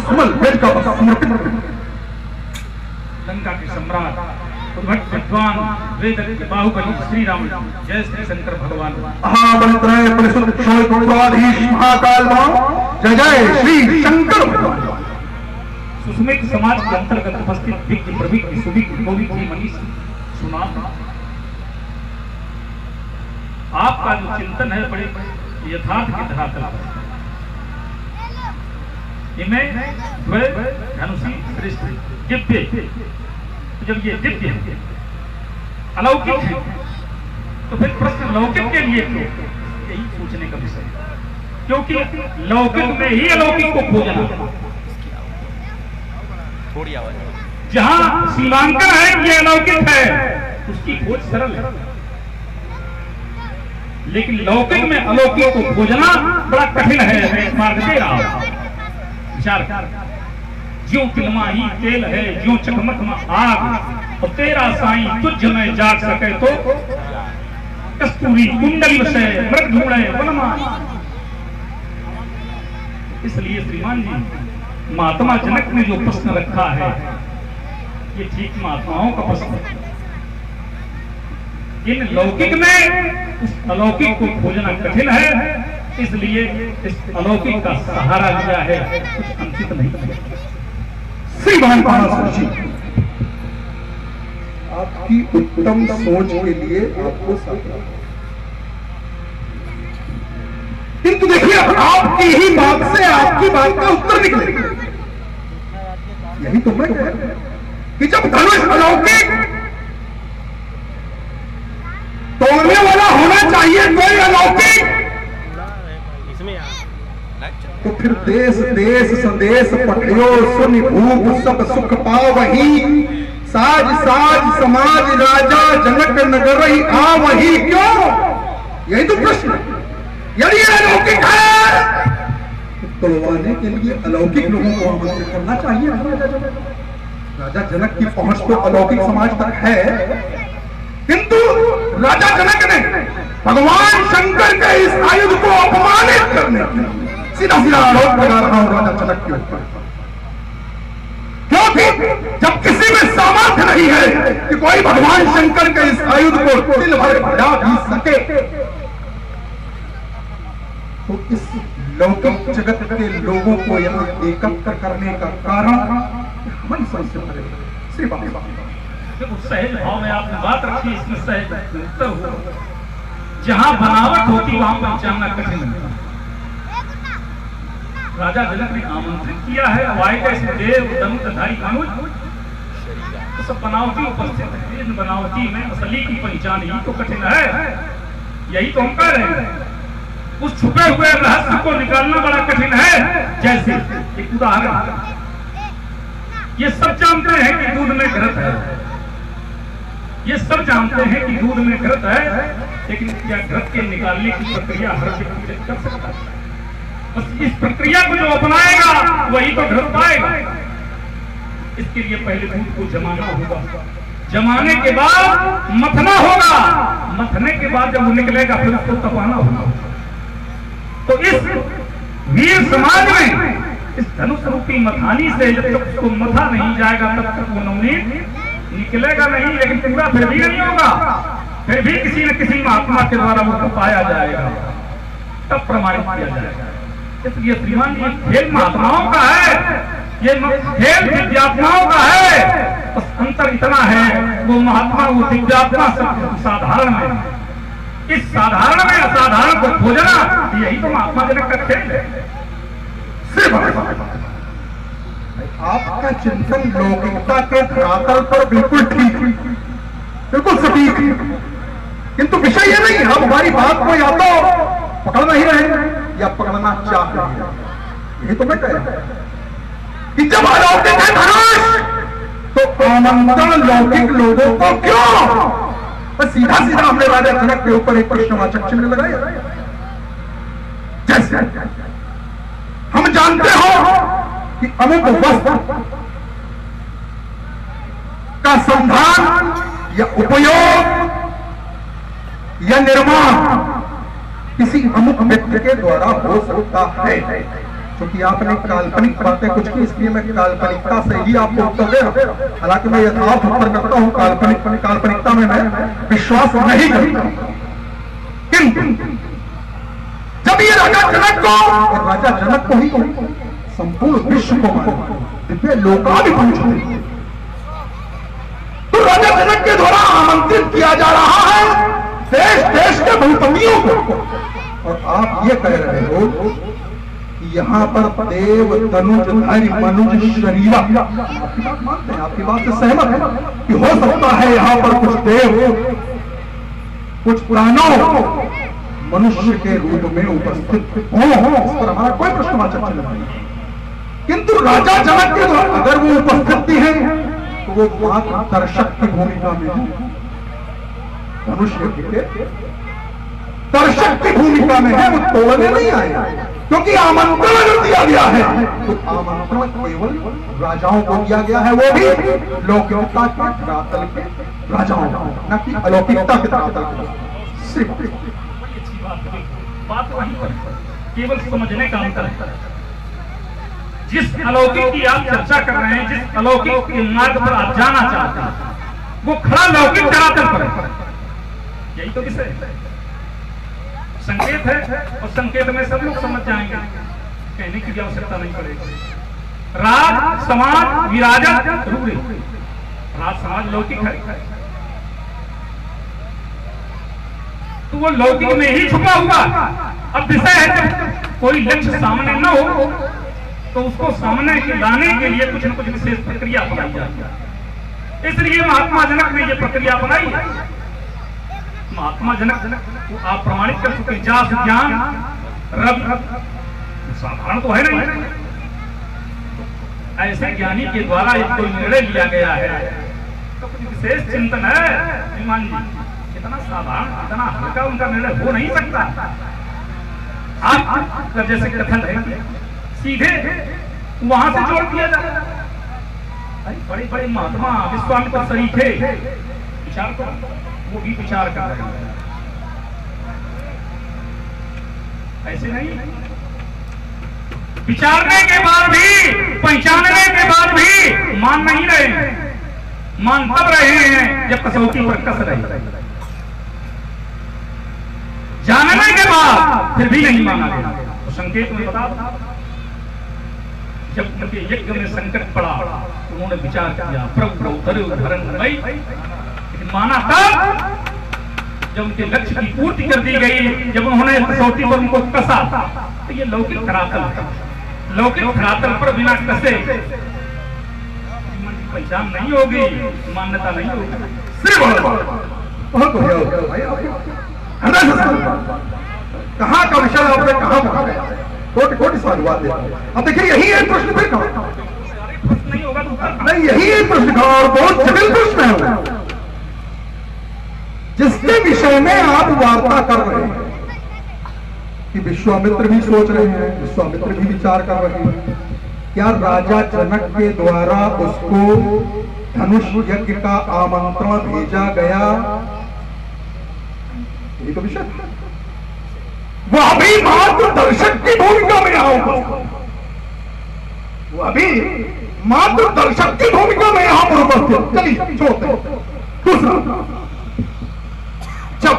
Samuel वेद का समर्पित करें। लंका के सम्राट उद्भट विद्वान वेद के बाहुबली श्री राम जय श्री शंकर भगवान महामंत्र परिशुद्ध क्षोधीश महाकाल जय जय श्री शंकर भगवान। सुस्मित समाज के अंतर्गत उपस्थित विज्ञ प्रविज्ञ सुविज्ञ गोविंद मनीष सुना आपका जो चिंतन है बड़े यथार्थ के धरातल पर धनुषी श्रेष्ठ दिव्य। जब ये दिव्य अलौकिक है तो फिर प्रश्न लौकिक के लिए क्यों, यही सोचने का विषय, क्योंकि लौकिक में ही अलौकिक को खोजना। थोड़ी आवाज, जहां सीमांकन है कि अलौकिक है उसकी खोज सरल है, लेकिन लौकिक में अलौकिक को खोजना बड़ा कठिन है। मार्ग दे रहा हूं, विचार कर। ज्यों तिलमा ही तेल है, ज्यों चकमक में आग, और तेरा साईं तुझ में जाग सके तो कस्तूरी कुंडली से मृग ढूंढे वनमा। इसलिए श्रीमान जी महात्मा जनक ने जो प्रश्न रखा है ये ठीक महात्माओं का प्रश्न है। इन लौकिक में उस अलौकिक को खोजना कठिन है, इसलिए इस अलौकिक का सहारा लिया है, कुछ अंकित नहीं है। श्रीमान पाराशर जी, आपकी उत्तम सोच के लिए आपको साधुवाद। किंतु देखिए आपकी ही बात से आपकी बात का उत्तर निकले। यही तो मैं कह रहा हूं कि जब धनुष अलौकिक तोड़ने वाला होना चाहिए कोई अलौकिक, तो फिर देश देश संदेश पठियो सुनि भूप सब सुख पावही, साज साज समाज राजा जनक नगर ही आ वही क्यों। यही तो प्रश्न है। यदि अलौकिक है तो तोड़वाने के लिए अलौकिक लोगों को आमंत्रित करना चाहिए। राजा जनक की पहुंच तो अलौकिक समाज तक है, किंतु राजा जनक ने भगवान शंकर के इस आयुध को अपमानित करने सीधा सीधा आरोप लगा रहा हूं राजा जनक के ऊपर, क्योंकि जब किसी में सामर्थ्य नहीं है कि कोई भगवान शंकर के इस आयुध को दिल भर बढ़ा भी सके, तो इस लौकिक जगत के लोगों को यहां एकत्र करने का कारण हमारी समझ से परे सिर्फ सहज भाव में आपने बात रखी, इसमें सहज उत्तर हो। जहां बनावट होती वहां पहचानना कठिन है। राजा जनक ने आमंत्रित किया है, देव धनुषधारी अनुज, तो सब बनावटी उपस्थित है। इन बनावटी में असली की पहचान ही तो कठिन है। यही तो हम कह रहे हैं, उस छुपे हुए रहस्य को निकालना बड़ा कठिन है। जैसे एक उदाहरण, ये सब जानते हैं कि दूध में घृत है, ये सब जानते हैं कि दूध में घृत है, लेकिन क्या घृत के निकालने की प्रक्रिया हर व्यक्ति कर सकता है? बस इस प्रक्रिया को जो अपनाएगा वही तो घृत पाएगा। इसके लिए पहले दूध को जमाना होगा, जमाने के बाद मथना होगा, मथने के बाद जब वो निकलेगा फिर उसको तपाना होगा। तो इस वीर समाज में इस धनुष रूपी मथानी से जब तक उसको मथा नहीं जाएगा तब तक वो नवनीत निकलेगा नहीं, लेकिन पूरा फिर भी नहीं होगा। फिर भी किसी न किसी महात्मा के द्वारा वो पाया जाएगा, तब प्रमाणित किया जाएगा। इसलिए श्रीमान ये खेल महात्माओं का है, ये खेल दिव्यात्माओं का है। बस अंतर इतना है, वो महात्मा वो दिव्यात्मा सब साधारण है। इस साधारण में असाधारण को खोजना, यही तो महात्मा जनक का खेल है। आपका चिंतन लौकिकता के धरातल पर बिल्कुल ठीक है, बिल्कुल सटीक है, किंतु विषय ये नहीं। हम हमारी बात को या तो पकड़ नहीं रहे या पकड़ना चाह रहे हैं। ये तो मैं कह रहा हूं कि जब अलौकिक है धनुष तो आमंत्रण लौकिक लोगों को क्यों। बस सीधा सीधा हमने राजा जनक के ऊपर एक प्रश्नवाचक चिन्ह लगाया। जैसे हम जानते हो कि अमुक वस्त्र का संधान या उपयोग या निर्माण किसी अमुक व्यक्ति के द्वारा हो सकता है, क्योंकि आपने काल्पनिक बातें कुछ की, इसलिए मैं काल्पनिकता से ही आपको उत्तर दे रहा हूं। हालांकि मैं यथार्थ उत्तर करता हूं, काल्पनिकता में मैं विश्वास नहीं करता। किंतु जब ये राजा जनक को, और राजा जनक को ही संपूर्ण विश्व को माना, दिव्य लोकाधिपति थे, तो राजा जनक के द्वारा आमंत्रित किया जा रहा है देश देश के भूपतियों को, और आप ये कह रहे हो कि यहाँ पर देव तनुजधारी मनुज शरीरा, आपकी बात मानते हैं, आपकी बात से सहमत है कि हो सकता है यहाँ पर कुछ देव कुछ प्राणों मनुष्य के रूप में उपस्थित हो, इस पर हमारा कोई प्रश्नवाचक नहीं। किंतु राजा जनक के द्वारा अगर वो उपस्थिति है तो वो मात्र दर्शक की भूमिका में है, मनुष्य के दर्शक की भूमिका में है, वो तोड़ने नहीं आए। क्योंकि आमंत्रण अगर दिया गया है तो आमंत्रण केवल राजाओं को दिया गया है, वो भी लौकिकता के धरातल के राजाओं को, न कि अलौकिकता के धरातल के। सिर्फ बात वहीं पर केवल समझने का अंतर है। जिस अलौकिक की आप चर्चा कर रहे हैं, जिस अलौकिक के मार्ग पर आप जाना चाहते हैं, वो खड़ा लौकिक धरातल पर है। यही तो विषय है, संकेत है, और संकेत में सब लोग समझ जाएंगे, कहने की भी आवश्यकता नहीं पड़ेगी। राज समाज विराजत रूढ़ी, राज समाज लौकिक है तो वो लौकिक में ही छुपा हुआ। अब विषय है जब कोई लक्ष्य सामने न हो तो उसको सामने लाने के लिए कुछ न कुछ विशेष प्रक्रिया अपनाई जाती है। इसलिए महात्मा जनक ने ये प्रक्रिया बनाई है। महात्मा जनक आप प्रमाणित कर चुके, जास ज्ञान रब साधारण तो है नहीं, ऐसे ज्ञानी के द्वारा एक कोई निर्णय लिया गया है तो कुछ विशेष चिंतन है। श्रीमान जी, इतना साधारण इतना हल्का उनका निर्णय हो नहीं सकता। आप जैसे कथन है सीधे वहां से जोड़ दिया जाता है। बड़े बड़े महात्मा विश्वामित्र सरीखे विचार को, वो भी विचार कर रहे हैं, ऐसे नहीं। विचारने के बाद भी, पहचानने के बाद भी मान नहीं रहे हैं। मान तब रहे हैं जब कसौटी पर कस रहे, जानने के बाद फिर भी नहीं माना गया। तो संकेत में बता, जब उनके यज्ञ में संकट पड़ा उन्होंने विचार किया, प्रभु उद्धरण भाई, लेकिन माना तब जब उनके लक्ष्य की पूर्ति कर दी गई, जब उन्होंने कसौटी पर उनको कसा। तो ये लौकिक धरातल है, लौकिक धरातल पर बिना कसे पहचान नहीं होगी, मान्यता नहीं होगी। कहाँ का विषय आपने कहाँ पढ़ा, कोटि कोटि साधुवाद देते हैं। अब देखिए यही एक प्रश्न फिर कहा नहीं होगा तो नहीं, यही एक प्रश्न कहा, और बहुत जटिल प्रश्न है जिसके विषय में आप वार्ता कर रहे हैं कि विश्वामित्र भी सोच रहे हैं, विश्वामित्र भी विचार कर रहे हैं। क्या राजा जनक के द्वारा उसको धनुष यज्ञ का आमंत्रण भेजा गया? ये तो विषय, वह भी मात्र दर्शक की भूमिका में आऊंगा, वह भी मात्र दर्शक की भूमिका में यहां पर उपस्थित। चलिए छोड़ते। दूसरा, जब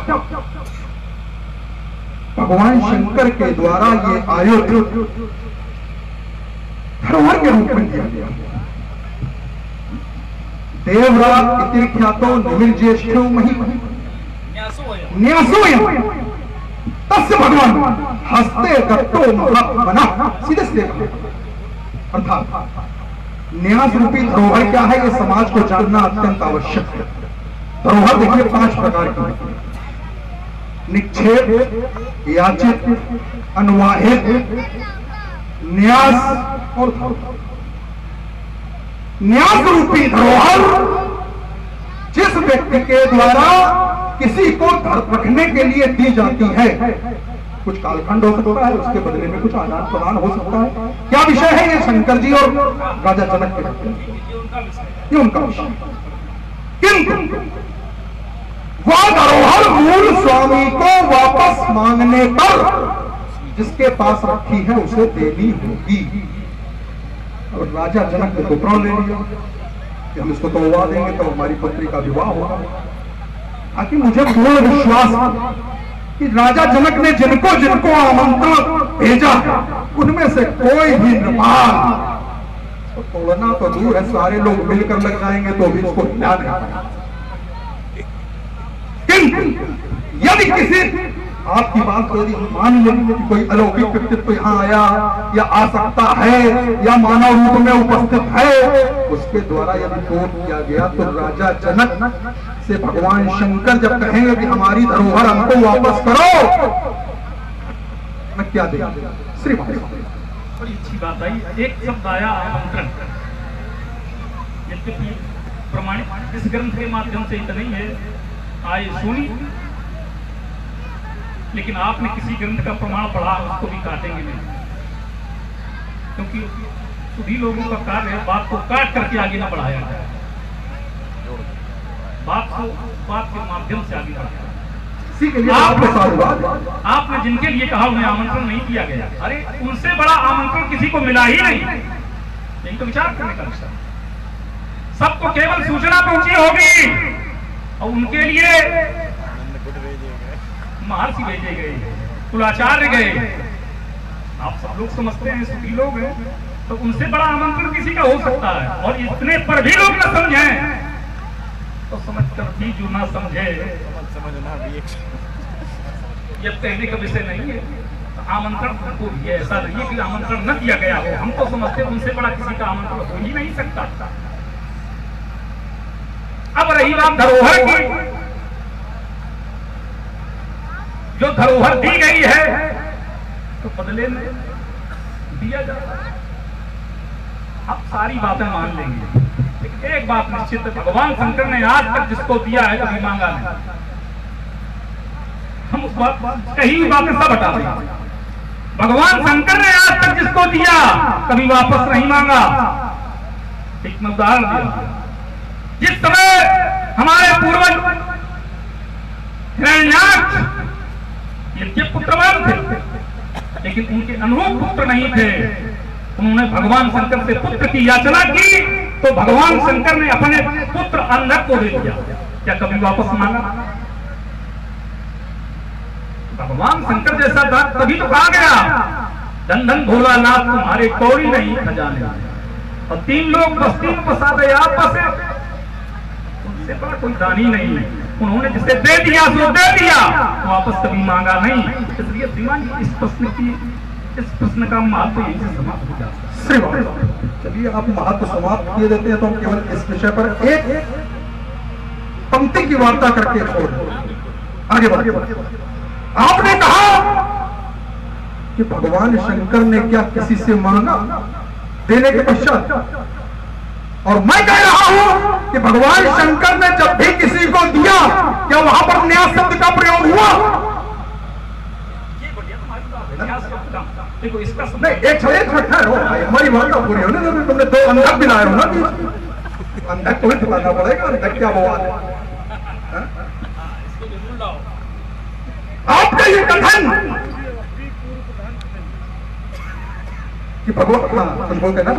भगवान शंकर के द्वारा ये आयोजित धरोहर के रूप में दिया गया, देवराज इति ख्यातो निमिर्ज्येष्ठो मही न्यासोयम तस्य भगवान हस्ते दत्तो मना, सीधे सीधे अर्थात न्यास रूपी धरोहर क्या है, ये समाज को जानना अत्यंत आवश्यक है। धरोहर देखिए 5 प्रकार की: निक्षेप, याचित, अनुवाहित, न्यास और धरोहर। न्यास रूपी धरोहर जिस व्यक्ति के द्वारा किसी को रखने के लिए दी जाती है, कुछ कालखंड हो सकता है, उसके बदले में कुछ आदान प्रदान हो सकता है। क्या विषय है ये? शंकर जी और राजा जनक के, ये उनका विषय। किंतु वह धरोहर मूल स्वामी को वापस मांगने पर जिसके पास रखी है उसे देनी होगी। और राजा जनक ने तो प्रण ले लिया कि हम इसको तोड़वा देंगे तो हमारी पुत्री का विवाह होगा। ताकि मुझे पूर्ण विश्वास है कि राजा जनक ने जिनको जिनको आमंत्रण भेजा उनमें से कोई भी नृपाल तो तोड़ना तो दूर है, सारे लोग मिलकर लग जाएंगे तो भी इसको हिला नहीं। किंतु यदि किसी आपकी बात को यदि हम मान लें कि कोई अलौकिक व्यक्तित्व यहाँ आया या आ सकता है या मानव रूप में उपस्थित है, उसके द्वारा यदि तोड़ किया गया तो राजा जनक से भगवान शंकर जब कहेंगे कि हमारी धरोहर हमको वापस करो, मैं क्या देगा श्री बड़ी अच्छी बात आई। एक शब्द आया आमंत्रण, यद्यपि प्रमाणित इस ग्रंथ के माध्यम से इतना नहीं है आए सुनी, लेकिन आपने किसी ग्रंथ का प्रमाण पढ़ा उसको भी काटेंगे नहीं, क्योंकि सभी लोगों का कार्य है बात को काट करके आगे ना बढ़ाया जाए, बात को बात के माध्यम से आगे बढ़ाया। आपने जिनके लिए कहा उन्हें आमंत्रण नहीं दिया गया, अरे उनसे बड़ा आमंत्रण किसी को मिला ही नहीं। यही तो विचार करने का विषय। सबको केवल सूचना पहुंची होगी और उनके लिए महर्षि भेजे गए, कुलाचार्य गए, आप सब लोग समझते हैं सभी लोग हैं, तो उनसे बड़ा आमंत्रण किसी का हो सकता है। और इतने पर भी लोग न समझें तो समझकर भी जो ना समझे समझना भी ये कहने का विषय नहीं है। तो आमंत्रण हमको भी ऐसा नहीं है कि आमंत्रण न दिया गया हो, हम तो समझते उनसे बड़ा किसी का आमंत्रण हो ही नहीं सकता। अब रही बात धरोहर की, जो धरोहर दी गई है तो बदले में दिया जाता है। अब सारी बातें मान लेंगे, लेकिन एक बात निश्चित है, भगवान शंकर ने आज तक जिसको दिया है कभी मांगा नहीं। हम उस बात कही हुई बातें सब हटा दें। भगवान शंकर ने आज तक जिसको दिया कभी वापस नहीं मांगा। एक मैं उदाहरण दिया, जिस समय हमारे पूर्वज हिरण्याक्ष ये पुत्रवान थे, लेकिन उनके अनुरूप पुत्र नहीं थे, उन्होंने भगवान शंकर से पुत्र की याचना की तो भगवान शंकर ने अपने पुत्र अंधक को दे दिया। क्या कभी वापस मांगा? भगवान शंकर जैसा दात तभी तो कहा गया, धन धन भोलानाथ तुम्हारे कौड़ी नहीं खजाने, और 3 लोग बस्ती में बसा दे आप बसे, उनसे बड़ा कोई दानी नहीं है। उन्होंने जिसे दे दिया तो दे दिया, वापस कभी मांगा नहीं। इसलिए श्रीमान इस प्रश्न का महत्व यही से समाप्त हो जाता है। चलिए आप महत्व समाप्त किए देते हैं तो हम केवल इस विषय पर एक पंक्ति की वार्ता करके छोड़ आगे बढ़े। आपने कहा कि भगवान शंकर ने क्या किसी से मांगा देने के पश्चात, और मैं कह रहा हूं कि भगवान शंकर ने जब भी किसी को दिया क्या वहां पर न्यास शब्द का प्रयोग हुआ? देखो इसका नहीं, एक हमारी बात का पूरी होने दो। तुमने 2 अंधक भी लाए हो ना, अंधक को भी बताना पड़ेगा अंधक क्या बवाल है। आपका ये कथन कि भगवान, हाँ कुछ बोलते ना,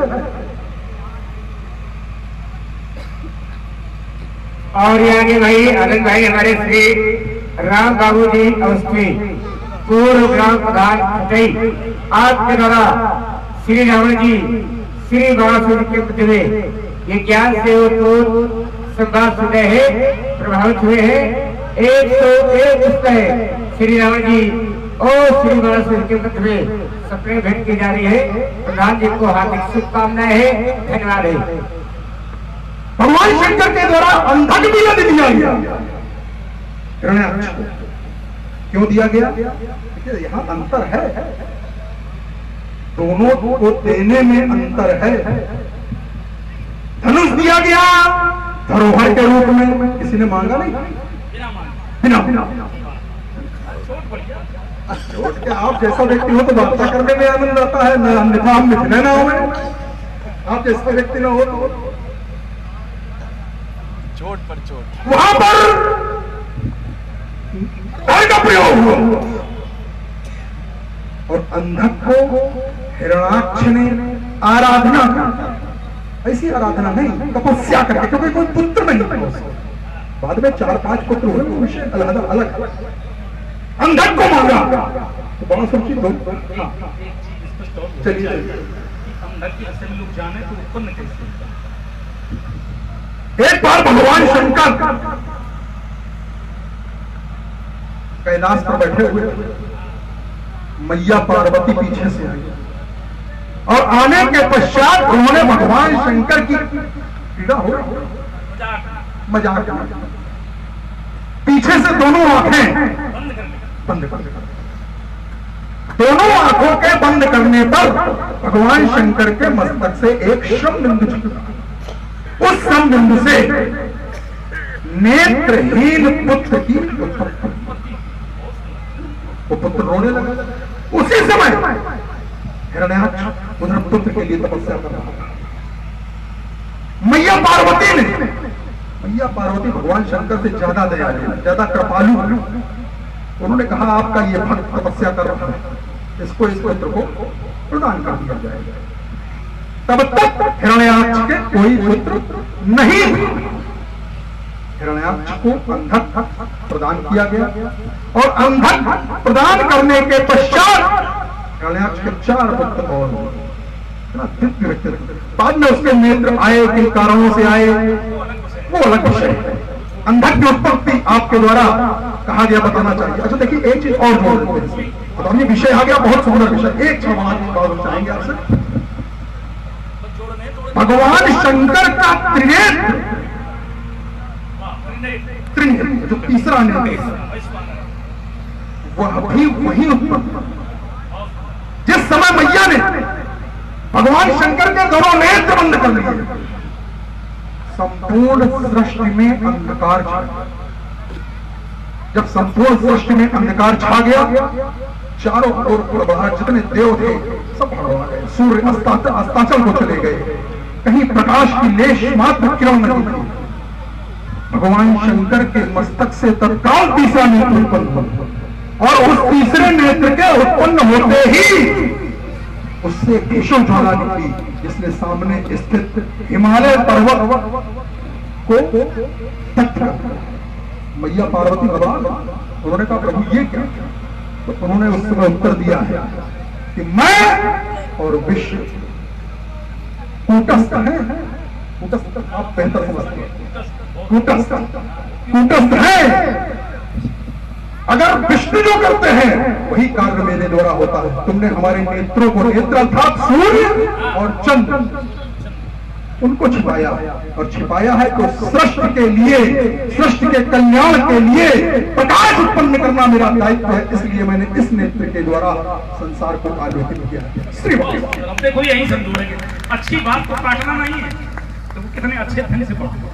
और ये आगे भाई आनंद भाई हमारे श्री राम बाबू जी अवस्थी पूर्व ग्राम प्रधान खटई, आपके द्वारा श्री रावण जी श्री बाणासुर के पुत्र ये ज्ञान से संवाद सुने हैं, प्रभावित हुए हैं। 101 पुस्तक है श्री रावण जी और श्री बाणासुर के पुत्र में सपने भेंट की जा रही है। प्रधान जी को हार्दिक शुभकामनाएं है, धन्यवाद है। भगवान शंकर के द्वारा अंधक भी यदि दिया गया, क्यों दिया गया? देखिए यहाँ अंतर है, दोनों को देने में अंतर है। धनुष दिया गया धरोहर के रूप में, किसी ने मांगा नहीं, बिना छोट के। आप जैसा व्यक्ति हो तो वार्ता करने में आनंद आता है, न अन्यथा हम मिथने ना हो। आप जैसा व्यक्ति ना हो तो चोट पर चोट वहां पर का प्रयोग हुआ, और और अंधक को हिरणाक्ष ने आराधना की। ऐसी आराधना नहीं, तपस्या करके, क्योंकि कोई पुत्र नहीं था उसको। बाद में 4-5 पुत्र हुए, तो विषय अलग अलग। अंधक को मांगा तो बड़ा सोची दो। चलिए अंधक की असल लोग जाने तो उत्पन्न कैसे। एक बार भगवान शंकर कैलाश पर बैठे हुए, मैया पार्वती पीछे से आई और आने के पश्चात उन्होंने भगवान शंकर की पीड़ा हो मजाक पीछे से दोनों आंखें बंद कर दी। दोनों आंखों के बंद करने पर भगवान शंकर के मस्तक से एक श्रम बिंदु चिपका। उस श्रम बिंदु से नेत्रहीन पुत्र की उत्पत्ति। वो पुत्र रोने लगा। उसी समय हिरण्याक्ष उधर पुत्र के लिए तपस्या कर रहा था। मैया पार्वती भगवान शंकर से ज्यादा दयालु, ज्यादा कृपालु। उन्होंने कहा आपका ये भक्त तपस्या कर रहा है, इसको इस पुत्र को प्रदान कर दिया जाएगा। तब तक हिरण्याक्ष के कोई पुत्र नहीं। हिरण्याक्ष को अंधक प्रदान किया गया और अंधक प्रदान करने के पश्चात हिरण्याक्ष के 4 पुत्र और दिव्य व्यक्ति। बाद में उसके नेत्र आए, किन कारणों से आए वो अलग विषय है। अंधक की उत्पत्ति आपके द्वारा कहा गया बताना चाहिए। अच्छा देखिए, एक चीज और जोड़ देते हैं, बताइए विषय आ गया, बहुत सुंदर विषय। एक सवाल चाहेंगे आपसे। भगवान शंकर का त्रिनेत्र, जो तीसरा नेत्र, वह भी वही उत्पन्न जिस समय मैया ने भगवान शंकर के दोनों नेत्र बंद कर लिए। संपूर्ण सृष्टि में अंधकार छा गया। जब संपूर्ण सृष्टि में अंधकार छा गया, चारों ओर प्रभात जितने देव थे सब भगवा गए। सूर्य अस्ताचल को चले गए, कहीं प्रकाश की लेश मात्र किरण नहीं थी। भगवान शंकर के मस्तक से तत्काल तीसरा नेत्र उत्पन्न हुआ और उस तीसरे नेत्र के उत्पन्न होते ही उससे केशव ज्वाला निकली, जिसने सामने स्थित हिमालय पर्वत को तप्त कर दिया। मैया पार्वती भगवान, उन्होंने कहा प्रभु ये क्या? तो उन्होंने उस समय उत्तर दिया है कि मैं और विश्व कूटस्थ है। कूटस्थ आप बेहतर समझते हैं। कूटस्थ है। अगर विष्णु जो करते हैं वही कार्य मेरे द्वारा होता है। तुमने हमारे नेत्रों को, नेत्र अर्थात सूर्य और चंद्र, उनको छिपाया और छिपाया है तो सृष्टि के लिए, सृष्टि के कल्याण के लिए प्रकाश उत्पन्न करना मेरा दायित्व है। इसलिए मैंने इस नेत्र के द्वारा संसार को आलोकित किया। श्री अब देखो यही समझोगे, अच्छी बात को काटना नहीं है। तो वो कितने अच्छे ढंग से पढ़ो।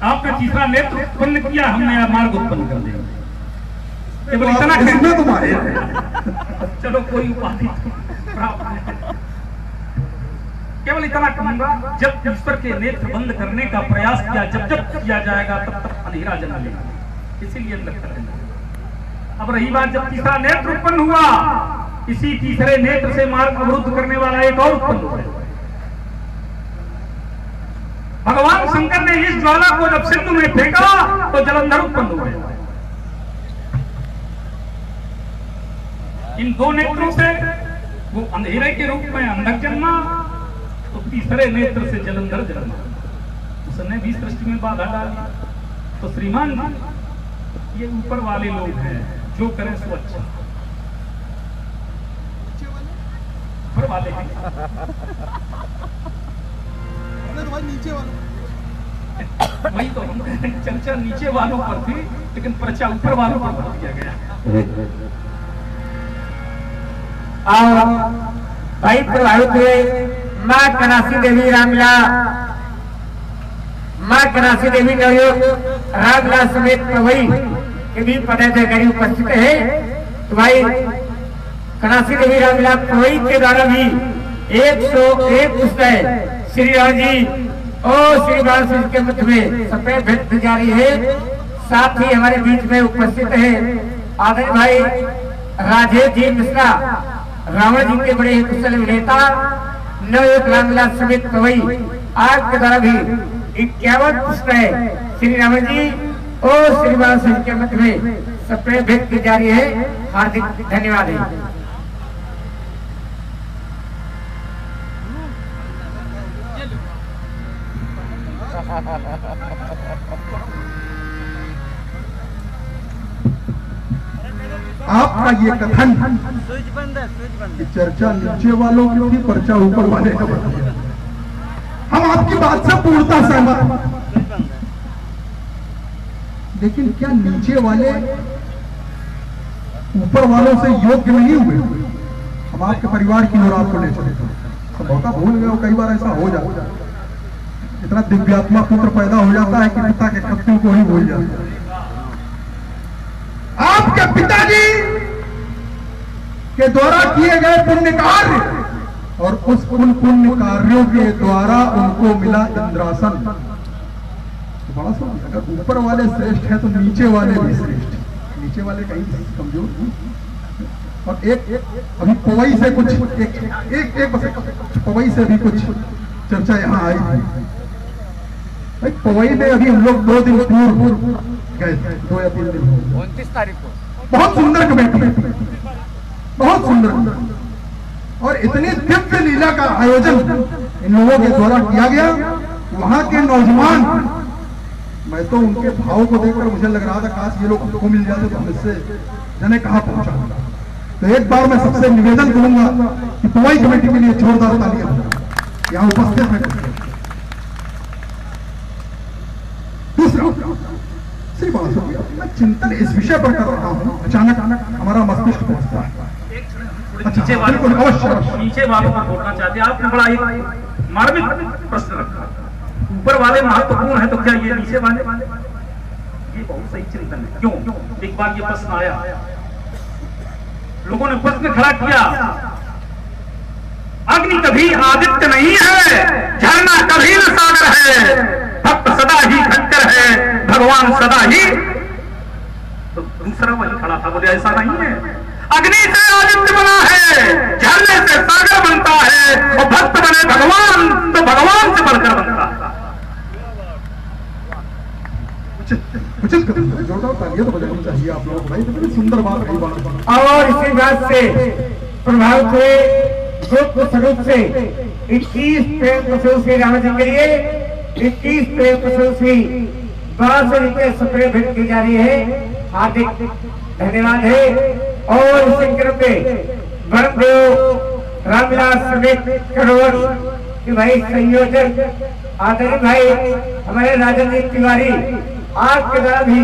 आपने तीसरा नेत्र उत्पन्न किया, हम नया मार्ग उत्पन्न कर देंगे। केवल इतना तुम्हारे चलो कोई उपाधि केवल इतना कहूंगा, जब ईश्वर के नेत्र बंद करने का प्रयास किया, जब किया जाएगा तब तक अंधेरा जन्म लेगा। इसीलिए अब रही बात, जब तीसरा नेत्र उत्पन्न हुआ, इसी तीसरे नेत्र से मार्ग अवरुद्ध करने वाला एक और उत्पन्न हुआ। भगवान शंकर ने इस ज्वाला को जब सिंधु में फेंका तो जलंधर उत्पन्न हुए। इन 2 नेत्रों से वो अंधेरे के रूप में अंधक जन्मा, तो तीसरे नेत्र से जलंधर जन्मा। उसने भी सृष्टि में बाधा डाली। तो श्रीमान जी, ये ऊपर वाले लोग हैं, जो करें सो अच्छा। ऊपर वाले हैं, नीचे वालों, वही तो हम कहते हैं, चर्चा नीचे वालों पर थी, लेकिन पर्चा ऊपर वालों पर भर दिया गया। भाई प्रभावित हुए माँ कनासी देवी रामला, माँ कनासी देवी नवयोग रामला समेत प्रभई के भी पदाधिकारी उपस्थित है। तो भाई कनासी देवी रामला प्रभई के द्वारा भी 101 पुस्तक श्री राम जी और श्री बाल के मध्य में सफेद भेंट दी जा रही है। साथ ही हमारे बीच में उपस्थित है आदरणीय भाई राजेश जी मिश्रा, रावण जी के बड़े ही कुशल अभिनेता नवयुग रामविलास समेत कवि आपके द्वारा भी 51 पुष्प है श्री रावण जी और श्री बाला के मत में सप्रेम भेंट की जा रही है। हार्दिक धन्यवाद है। आपका ये कथन कि चर्चा नीचे वालों की थी, पर्चा ऊपर वाले का बन गया। हम आपकी बात से पूर्णतः सहमत, लेकिन क्या नीचे वाले ऊपर वालों से योग्य नहीं हुए? हम आपके परिवार की ओर आपको ले चले, संभवतः भूल गए, कई बार ऐसा हो जाता है, इतना दिव्यात्मा पुत्र पैदा हो जाता है कि पिता के कर्तव्य को ही भूल जाता है। आपके पिताजी के द्वारा किए गए पुण्य कार्य और उस पुण्य कार्यों के द्वारा उनको मिला इंद्रासन। तो बड़ा सुन, अगर ऊपर वाले श्रेष्ठ है तो नीचे वाले भी श्रेष्ठ, नीचे वाले कहीं कमजोर नहीं। और एक अभी पवई से कुछ एक पवई से भी कुछ चर्चा यहाँ आई थी। पवई में अभी हम लोग 2 दिन पूर्व गए थे, 2 या 3 दिन 29 तारीख को। बहुत सुंदर कमेटी, बहुत सुंदर, और इतनी दिव्य लीला का आयोजन इन लोगों के द्वारा किया गया। वहां के नौजवान, मैं तो उनके भाव को देखकर मुझे लग रहा था काश ये लोग हमको मिल जाते तो हम इससे जाने कहां पहुंचा। तो एक बार मैं सबसे निवेदन करूंगा कि पवई कमेटी के लिए जोरदार तालियां यहाँ उपस्थित है। दूसरा, श्री बाला, मैं चिंतन इस विषय पर कर रहा हूँ, अचानक हमारा मस्तिष्क पहुंचता है। नीचे वालों को बोलना चाहते हैं। आपने बड़ा एक मार्मिक प्रश्न रखा, ऊपर वाले महत्वपूर्ण है तो क्या ये नीचे वाले? ये बहुत सही चिंतन है। क्यों? एक बार ये प्रश्न आया, लोगों ने प्रश्न खड़ा किया, अग्नि कभी आदित्य नहीं है, झरना कभी न सागर है, भक्त सदा ही खच्चर है, भगवान सदा ही। तो दूसरा वही खड़ा था, बोले ऐसा नहीं है, अग्नि से आदित्य बना है, झरने से सागर बनता है, और भक्त बने भगवान तो भगवान से बढ़कर बनता है। उचित जोरदार तालियां तो बजानी चाहिए आप लोगों को भाई, कितनी सुंदर बात कही बात। और इसी बात से प्रभावित हुए गुप्त स्वरूप से 21 प्रेम प्रसूल श्री राम जी के लिए 21 प्रेम प्रसूल श्री बाला के सप्रेम भेंट की जा रही है। हार्दिक धन्यवाद है। और इसी क्रम में वरुणदेव रामविलास समेत करोड़ के भाई संयोजक आदरणीय भाई हमारे राजेंद्र तिवारी, आपके द्वारा भी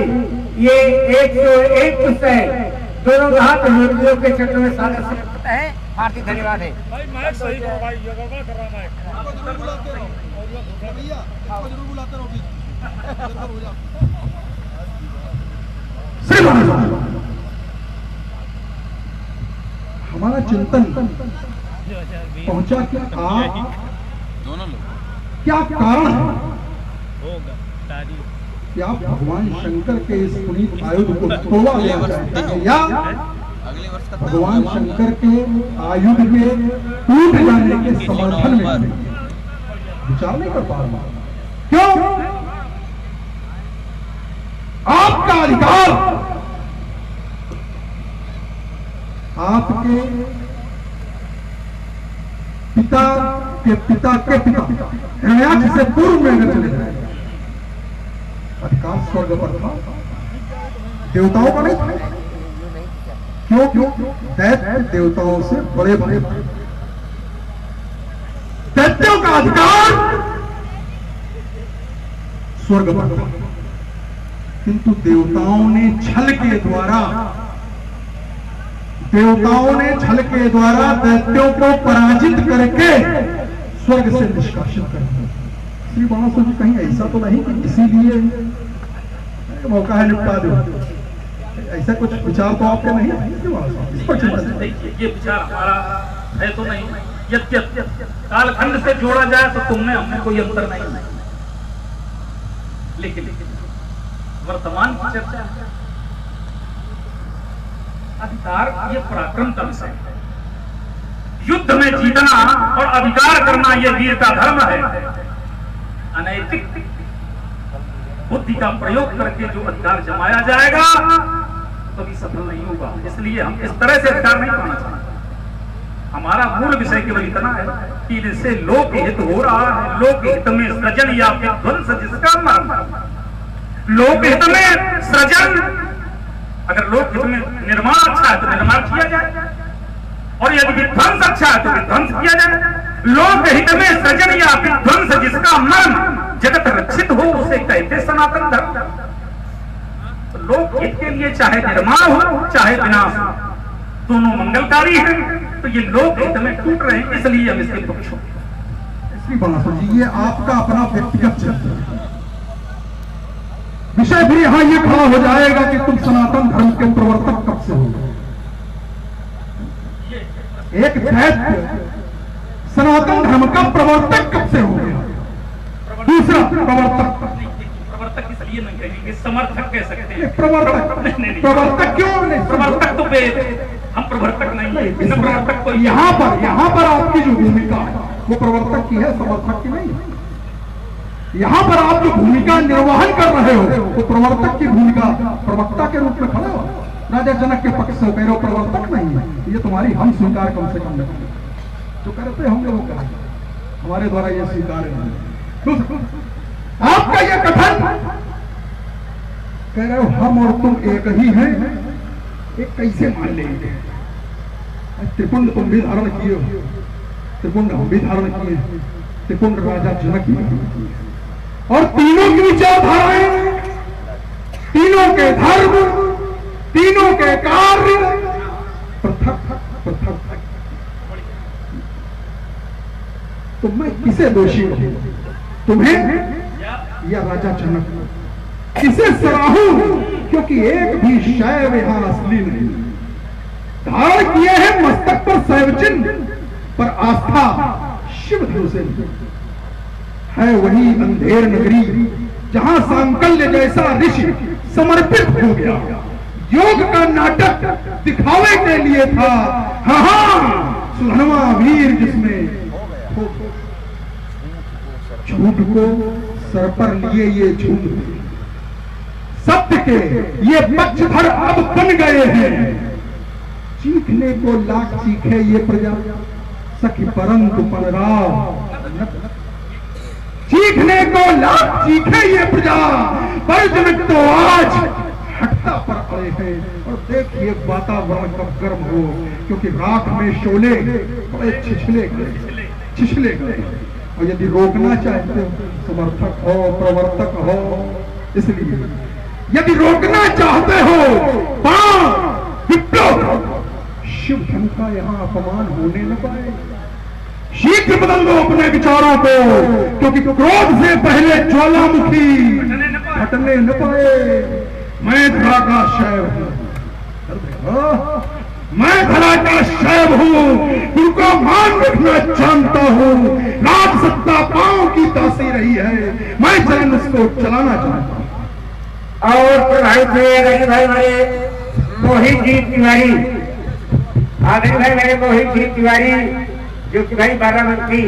ये 101 पुष्प है, दोनों हाथ लोगों के चरणों में सादर है। हार्दिक धन्यवाद है। भाई मैं सही हूं भाई, ये गड़बड़ कर रहा मैं। आपको जरूर बुलाते रहो और भैया आपको जरूर बुलाते रहो बीच हो जा। श्री हमारा चिंतन पहुंचा कि आप दोनों लोग क्या कारण है कि आप भगवान शंकर के इस पुनीत आयुध को तोड़ा लेना चाहते हैं, या अगले वर्ष का भगवान शंकर के आयुध के टूट जाने के समर्थन में विचार नहीं कर पा रहा? क्यों? आपका अधिकार आपके पिता के पिता के पिता हिरण्याक्ष से पूर्व में अगर चले जाए, अधिकार स्वर्ग पर था, देवताओं का नहीं था। क्यों? दैत्य देवताओं से बड़े बड़े, दैत्यों का अधिकार स्वर्ग पर था, किंतु देवताओं ने छल के द्वारा दैत्यों को पराजित करके स्वर्ग से निष्कासित कर दिया। श्री बाला जी कहीं ऐसा तो नहीं कि इसीलिए मौका है निपटा दो, ऐसा कुछ विचार तो आपके नहीं है? इस पर चिंता ये विचार हमारा है तो नहीं, यद्यपि कालखंड से जोड़ा जाए तो तुमने हमने कोई अंतर नहीं, लेकिन वर्तमान की चर्चा अधिकार ये पराक्रम का विषय है। युद्ध में जीतना और अधिकार करना यह वीर का धर्म है। अनैतिक बुद्धि का प्रयोग करके जो अधिकार जमाया जाएगा कभी सफल नहीं होगा। इसलिए हम इस तरह से अधिकार नहीं पाना चाहते। हमारा मूल विषय केवल इतना है कि इससे लोक हित हो रहा है। लोक हित में सृजन या विध्वंस जिसका मर्म, लोक हित में सृजन, अगर लोक हित में निर्माण अच्छा है तो निर्माण किया जाए, और यदि विध्वंस अच्छा है तो विध्वंस किया जाए। लोक हित में सृजन या विध्वंस जिसका मर्म जगत रक्षित हो उसे कहते सनातन धर्म। तो लोक हित के लिए चाहे निर्माण हो चाहे विनाश हो, दोनों मंगलकारी हैं। तो ये लोक हित में टूट रहे हैं, इसलिए हम इसके पक्ष हो। श्री बालासुर जी, ये आपका अपना व्यक्तिगत चिंतन है। विषय भी यहां ये खड़ा हो जाएगा कि तुम सनातन धर्म के प्रवर्तक कब से हो। एक दैत्य सनातन धर्म का प्रवर्तक कब से हो गया? दूसरा प्रवर्तक इसलिए नहीं कहेंगे, समर्थक कह सकते हैं। प्रवर्तक क्यों नहीं? प्रवर्तक तो वेद, हम प्रवर्तक नहीं है। प्रवर्तक को यहाँ पर आपकी जो भूमिका है वो प्रवर्तक की है, समर्थक की नहीं है। यहाँ पर आप जो भूमिका निर्वहन कर रहे हो वो प्रवर्तक की भूमिका, प्रवक्ता के रूप में खड़े हो। राजा जनक के पक्ष से कह रहे हो प्रवर्तक नहीं है, ये तुम्हारी हम स्वीकार कम से कम नहीं। जो करते होंगे वो करेंगे, हमारे द्वारा ये स्वीकार नहीं। आपका ये कथन कह रहे हो हम और तुम एक ही हैं, एक कैसे मान लेंगे? त्रिपुंड तुम भी धारण किए हो, त्रिपुंड हम भी धारण किए, त्रिपुंड राजा जनक भी, और तीनों की विचारधाराएं, तीनों के धर्म, तीनों के कार्य पृथक पृथक। तो मैं किसे दोषी हूं, तुम्हें या राजा जनक? किसे सराहूं? क्योंकि एक भी शैव यहां असली नहीं। धारण किए हैं मस्तक पर शैव चिन्ह, पर आस्था शिव धनुषे है। वही अंधेर नगरी जहां सांकल्य जैसा ऋषि समर्पित हो गया। योग का नाटक दिखावे के लिए था, हाँ सुधनवा वीर जिसमें झूठ को सर पर लिए ये झूठ सत्य के ये पक्षधर अब बन गए हैं। चीखने को लाख चीखे ये प्रजा सखी परंतु परराव, चीखने को लाख चीखे ये प्रजा पर जनक तो आज हटता पर पड़े हैं। और देखिए वातावरण कब गर्म हो, क्योंकि राख में शोले बड़े छिछले गए। और यदि रोकना चाहते हो समर्थक हो, प्रवर्तक हो, इसलिए यदि रोकना चाहते हो विप्लव, शिव धन का यहाँ अपमान होने न पाए। शीघ्र बदल दो अपने विचारों को, क्योंकि क्रोध से पहले ज्वालामुखी हटने न पाए। मैं धरा का शैव हूं, मैं धरा का शैव हूं, उनको मान रखना जानता हूं। राज सत्ता पांव की दासी रही है, मैं चलन उसको चलाना चाहता हूं। और प्रभावित हुए भाई मेरे मोहित जी तिवारी, आदरणीय भाई मेरे मोहित जी तिवारी जो कि भाई बाराबंकी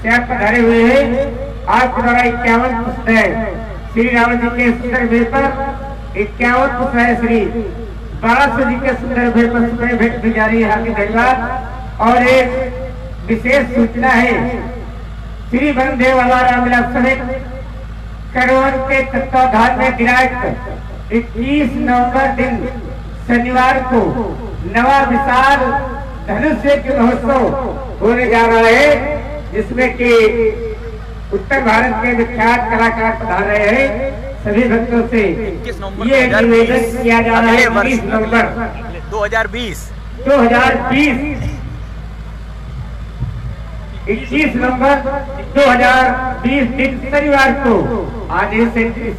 से आप पधारे हुए हैं। आपके द्वारा 51 पुस्तक श्री राम जी के सुंदर भेद पर 51 पुस्तक श्री बालासुर जी के सुंदर भेद पर सुंदर भेंट दी जा रही है। हार्दिक धन्यवाद। और एक विशेष सूचना है, श्री वनदेव वाला रामविलास समेत करवन के तत्वाधान में दिनांक 21 नवंबर दिन शनिवार को नवा विशाल धनुष्य के महोत्सव होने जा रहा है, जिसमें कि उत्तर भारत के विख्यात कलाकार पधार रहे हैं। सभी भक्तों से ये निवेदन किया जा रहा है 20 नवंबर 2020 21 नवंबर 2020 दिन शनिवार को आदेश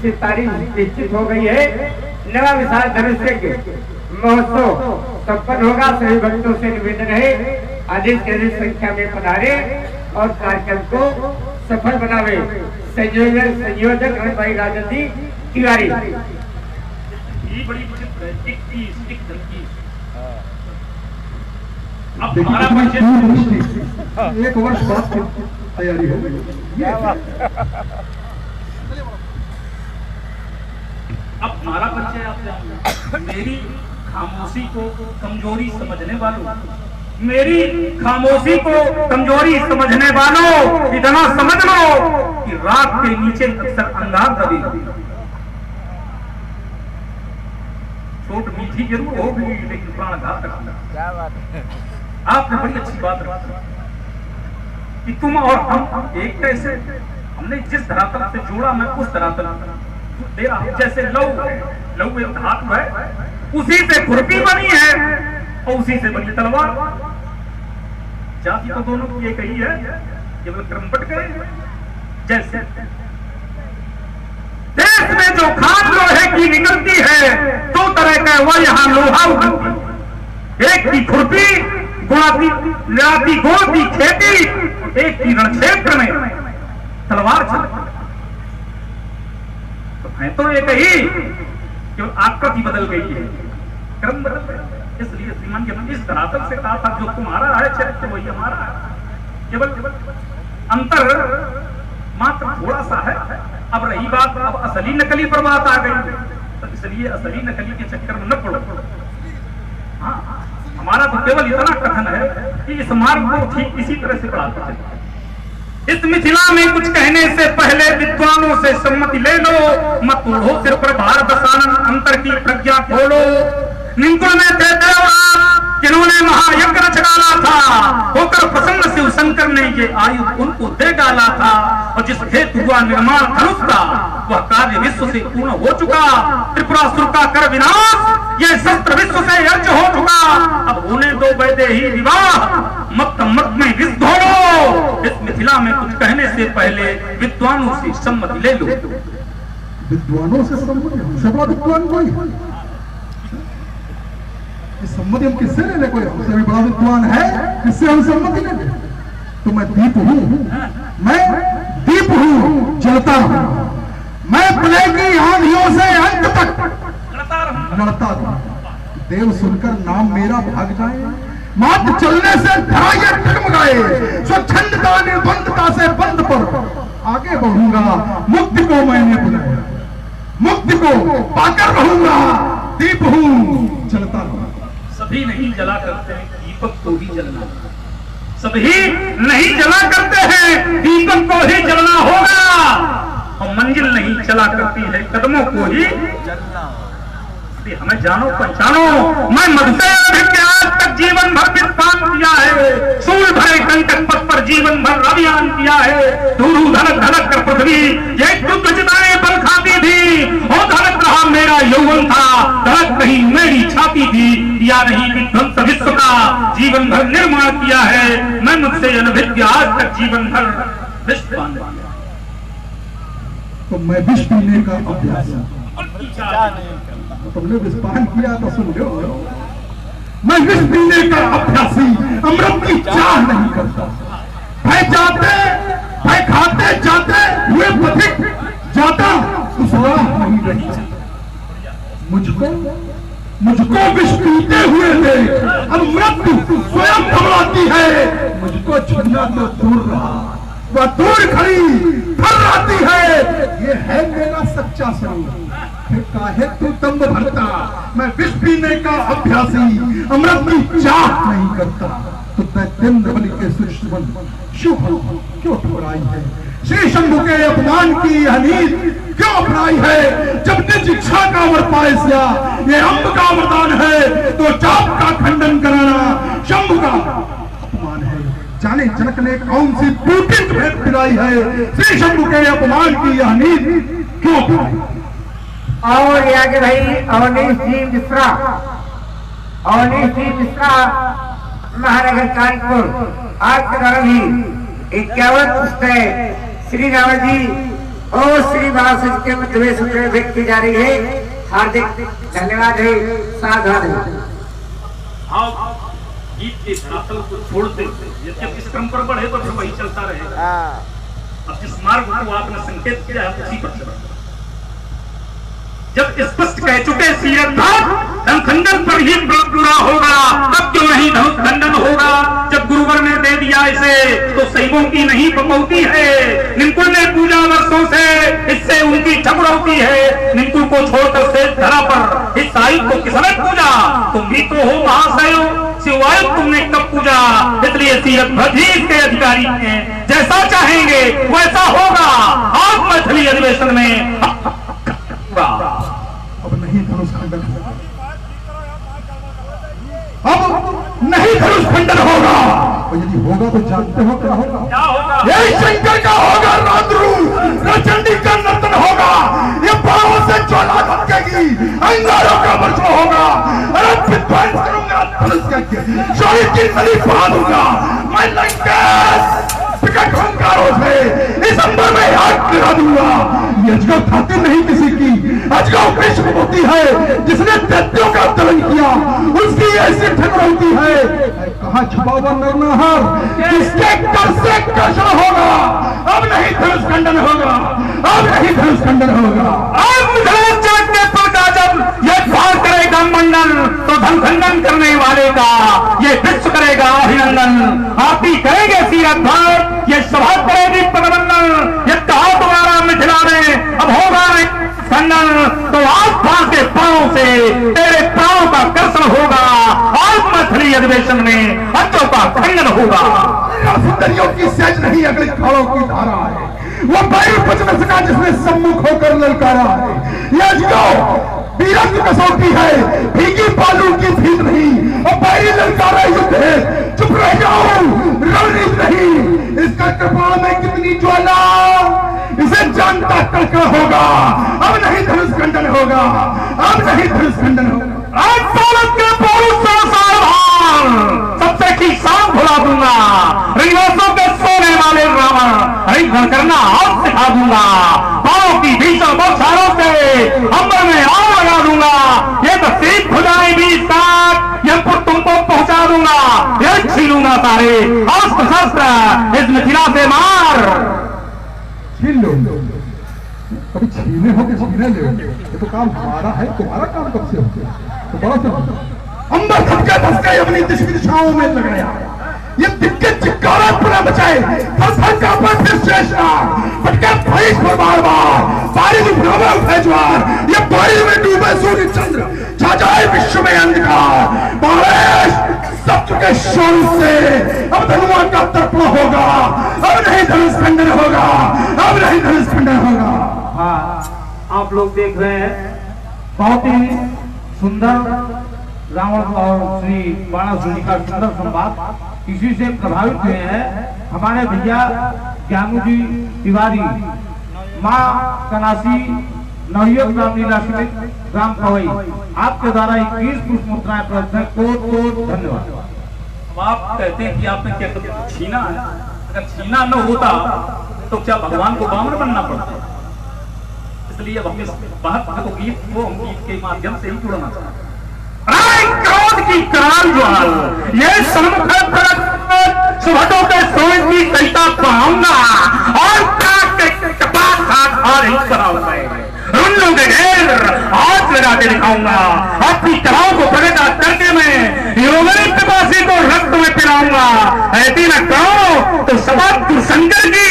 से तारीख निश्चित हो गई है। नवा विशाल धनुष्य के महोत्सव संपन्न होगा। सभी भक्तों से निवेदन है आदेश के अधिक संख्या में पधारे और कार्यक्रम को सफल बनावे। संयोजक भाई राजन जी तिवारी। ये बड़ी विचित्र है, अब देखिए हमारा कितनी परिचय दूरदृष्टि, 1 वर्ष बाद की तैयारी हो गई। ये अब हमारा परिचय आप जानिए। मेरी खामोशी को कमजोरी समझने वालों, मेरी खामोशी को कमजोरी समझने वालों, इतना समझ लो कि रात के नीचे अक्सर अंगार दबी होती है। छोट मीठी जरूर होगी लेकिन प्राण घातक। क्या बात है, आपने बड़ी अच्छी बात रखी कि तुम और हम एक कैसे, हमने जिस धरातल से जोड़ा मैं उस धरातल दे रहा हूं। जैसे लौ है, लौ एक धातु है, उसी से खुरपी बनी है और उसी से बनी तलवार। जाति तो दोनों की एक ही है, केवल क्रम बट गए। जैसे देश में जो खाद लोहे की निकलती है, 2 तरह का वह यहाँ लोहा उगलती। एक की खुरपी गुणाती गोड़ की खेती, एक की रण क्षेत्र में तलवार चलती। तो है तो एक ही, केवल आकृति बदल गई है, क्रम बदल गया। इसलिए श्रीमान जी इस धरातल से कहा था जो तुम्हारा है चरित्र वही हमारा है, केवल अंतर मात्र थोड़ा सा है। अब रही बात अब असली नकली पर बात आ गई, तो इसलिए असली नकली के चक्कर में न पड़ो। हाँ, हमारा तो केवल इतना कथन है कि इस मार्ग को ठीक इसी तरह से बढ़ाते चले। इस मिथिला में कुछ कहने से पहले विद्वानों से सम्मति ले लो, मत ओढ़ो सिर पर भार दसानन, अंतर की प्रज्ञा खोलो। निंकुल में थे देवराज जिन्होंने महायज्ञ रच डाला था, होकर प्रसन्न शिव शंकर ने ये आयु उनको दे डाला था। और जिस हेतु हुआ निर्माण धनुष का, वह कार्य विश्व से पूर्ण हो चुका। त्रिपुरासुर का कर विनाश, ये शस्त्र विश्व से अर्ज हो चुका। अब होने दो वैदेही विवाह, मत मत में विष घोलो। इस मिथिला में कुछ कहने से पहले विद्वानों से सम्मति ले लो। विद्वानों से सम्मति, हमसे बड़ा विद्वान कोई? इस सम्मति हम किससे ले ले? कोई हमसे भी बड़ा विद्वान है जिससे हम सम्मति ले ले? तो मैं दीप हूँ, मैं दीप हूँ, जलता हूँ। मैं प्रलय की आंधियों से अंत तक लड़ता हूँ। देव सुनकर नाम मेरा भाग जाए, मात्र चलने से धराये डगमगाए। स्वच्छंदता निर्बंधता से बंद पर आगे बढ़ूंगा। मुक्ति को मैंने बुलाया, मुक्ति को पाकर रहूंगा। दीप हूँ, जलता हूँ। सभी नहीं जला करते हैं, दीपक को ही जलना। सभी नहीं जला करते हैं, दीपक को ही जलना होगा। और मंजिल नहीं चला करती है, कदमों को ही जलना। हमें जानो पहचानो। मैं मधुसे आज तक जीवन भर विद्वान किया है, सूल भरे कंटक पथ पर जीवन भर अभियान किया है। धूलू धड़क धड़क कर पृथ्वी ये दुग्ध चिताएं बल खाती थी, और धड़क रहा मेरा यौवन था, धड़क रही मेरी छाती थी। या नहीं विध्वंस विश्व का जीवन भर निर्माण किया है। मैं मुझसे अनभिज्ञ आज तक जीवन भर विश्वान। तो मैं विष पीने का अभ्यास, तुमने विस्पान किया तो सुन लो। मैं विष पीने का अभ्यासी, अमृत की चाह नहीं करता। भय जाते, भय खाते जाते हुए पथिक जाता उस राह नहीं रही। मुझको विष पीते हुए थे, अब मृत्यु स्वयं घबराती है। मुझको छुड़ना तो दूर रहा, वह दूर खड़ी थर्राती है। ये है मेरा सच्चा स्वरूप। काहे तू तंब भरता, मैं विष पीने का अभ्यासी, अमृत की चाह नहीं करता। तो दैत्येंद्र बलि के दुश्मन शिव क्यों ठुकराई है? श्री शंभु के अपमान की यह नीति क्यों अपनाई है? जब निज इच्छा का वर पाए सिया, ये अम्ब का वरदान है, तो चाप का खंडन कराना शंभु का अपमान है। जाने जनक ने कौन सी टूटित भेद फिराई है? श्री शंभु के अपमान की यह नीति क्यों अपनाई? और ये आगे भाई अवनीश जी मिश्रा, अवनीश जी मिश्रा महानगर कानपुर, आपके द्वारा भी 51 पुस्तक श्री रावण जी और श्री महाराज के मध्य में व्यक्त की जा रही है। हार्दिक धन्यवाद है, साधुवाद है। गीत के धरातल को छोड़ते जब इस क्रम पर बढ़े तो फिर वही चलता रहेगा। अब जिस मार्ग को आपने संकेत किया है उसी पर चलना। जब स्पष्ट कह चुके सीरत धनखंडन पर ही पूरा होगा, अब क्यों नहीं धनुष खंडन होगा। जब गुरुवर ने दे दिया इसे तो सैवों की नहीं बपौती है। निंकुल ने पूजा वर्षों से, इससे उनकी ठकुरौती है। निंकुल को छोड़कर से धरा पर इस साहिब को किसने पूजा। तुम भी तो हो महाशय, शिवाय तुमने कब पूजा। इसलिए सीरत भजी के अधिकारी हैं, जैसा चाहेंगे वैसा होगा। आप मैथिली अधिवेशन में अब नहीं धनुष खंडन होगा, अब नहीं धनुष खंडन होगा। और यदि होगा तो जानते हो क्या होगा? क्या होगा? ये शंकर का होगा राद्रू, चंडी का नर्तन होगा। ये पांव से ज्वाला धमकेगी, अंगारों का वर्षा होगा। अरे विध्वंस करूंगा धनुष के, शौर्य की नदी बांधूंगा मैं। लंकेश विकट हुंकारों से इस अंबर में आग गिरा दूंगा। ये अजगर खातिर नहीं किसी की, अजगर कृष्ण होती है जिसने दैत्यों का दलन किया, उसकी ऐसी ठकुर होती है। कहाँ छुपा हुआ नरनहार, किसके कर से कर्षण होगा। अब नहीं धनुष खंडन होगा, अब नहीं धनुष खंडन होगा। अब धनुष चाटने पर का जब ये भाग करेगा मंडन, तो धन खंडन करने वाले का ये विश्व करेगा अभिनंदन। आप ही करेंगे सीरत भाग, ये सभा करेगी पदवंदन। ये कहा तुम्हारा मिथिला में अब होगा खंडन, तो आज के पांव से तेरे पांव का कर्षण होगा। आज मैथिली अधिवेशन में हत्यों का खंडन होगा। सुंदरियों की सहज नहीं अगली खाड़ों की धारा है। वो बैल बच न सका जिसने सम्मुख होकर ललकारा है। यह जो वीरत्व कसौटी है, भीगी बालू की भीत नहीं। और बैरी ललकारा युद्ध है, चुप रह जाओ रणनीति नहीं। इसका कृपाण में कितनी ज्वाला, इसे जानता कड़का होगा। अब नहीं धनुष खंडन होगा, अब नहीं धनुष खंडन होगा। आज दौलत के पुरुष सबसे की शाम भुला दूंगा। रिवासों के सोने वाले रावण हरिधन करना हाथ सिखा दूंगा। पांव की भीषण बौछारों से अंबर में आग लगा दूंगा। ये तो सीख भुजाएं भी साथ यमपुर तुमको पहुंचा दूंगा। ये छीनूंगा सारे अस्त्र शस्त्र इस मिथिला से मार। छीन लो, कभी छीने हो कि छीने ले, ये तो काम हमारा है। तुम्हारा काम कब से हो? तो बड़ा से अंबर धक्का धसका अपनी दिशाओं में लग गया। ये दिक्कत चिक्कारा पूरा बचाए, फसल का पर फिर शेषना फटका भैंस पर बार बार बारिश भ्रमण उठे ज्वार। ये बारिश में डूबे सूर्य चंद्र, छा जाए विश्व में अंधकार। बारिश सब चुके शोर से अब धनुआ का तर्पण होगा। अब नहीं धनुष खंडन होगा, अब नहीं धनुष खंडन होगा। हाँ, आप लोग देख रहे हैं बहुत ही सुंदर रावण और श्री बाणासुर जी का सुंदर संवाद। इसी से प्रभावित हुए हैं हमारे भैया ज्ञानू जी तिवारी, माँ कनासी नवयुवक रामलीला समिति ग्राम पवई, आपके द्वारा 21 पुष्प मुद्राएं प्राप्त है। कोट धन्यवाद। अब आप कहते हैं कि आपने क्या कभी छीना है? अगर छीना न होता तो क्या भगवान को बामन बनना पड़ता? इसलिए अब हम इस बात को गीत को हम गीत के माध्यम से ही जुड़ना चाहते हैं। क्रोध की कराल ज्वाल, ये सम्मुख सुभटों के सोच की कविता पढ़ाऊंगा और रुन्नों के ढेर हाथ लगा के दिखाऊंगा। अपनी कलाओं को प्रगटा करके मैं योगनी पिपासी को रक्त में पिलाऊंगा। ऐसी न करो तो सबात शंकर की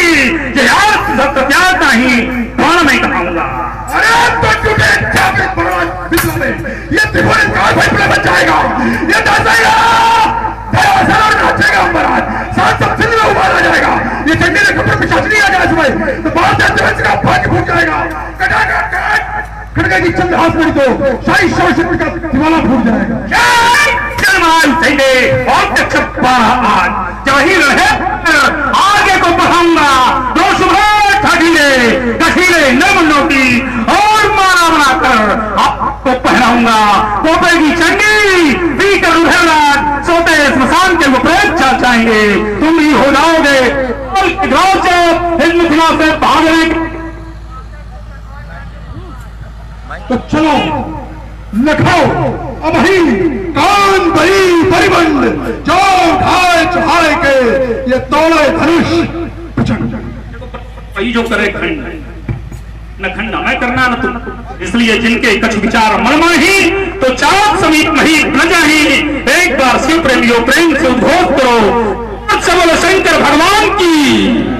सत्याग नहीं प्राण में कहाऊंगा। अरे तो टूटे ये त्रिपुरी काल भाई बच जाएगा। ये नाचेगा सांसद सिंह में उबारा जाएगा। ये चंडी ने कपड़े पिछाचनी आ जाए सुबह तो बहुत का भाग्य फूट जाएगा। खड़गे की चंद्रहास में तो शाही शोषण का दिवाला फूट जाएगा। आज जवाही रहे आगे को बढ़ाऊंगा। दो सुबह कठीले नमनों की और माला बनाकर आपको पहनाऊंगा। पोपे की चंडी पीकर उधरनाथ सोते स्मशान के वो प्रेच्छा चाहेंगे। तुम ही हो जाओगे गांव से मिथिला से भागने। तो चलो लखाओ अब ही कान बड़ी परिबंध जो ढाए चढ़ाए के ये तोड़े धनुष जो करे खंड। न खंडा मैं करना न तुम। इसलिए जिनके कछ विचार मन माही तो चाक समीप मही न जाही। एक बार शिव प्रेमियों प्रेम से उद्घोष करो सबल शंकर भगवान की।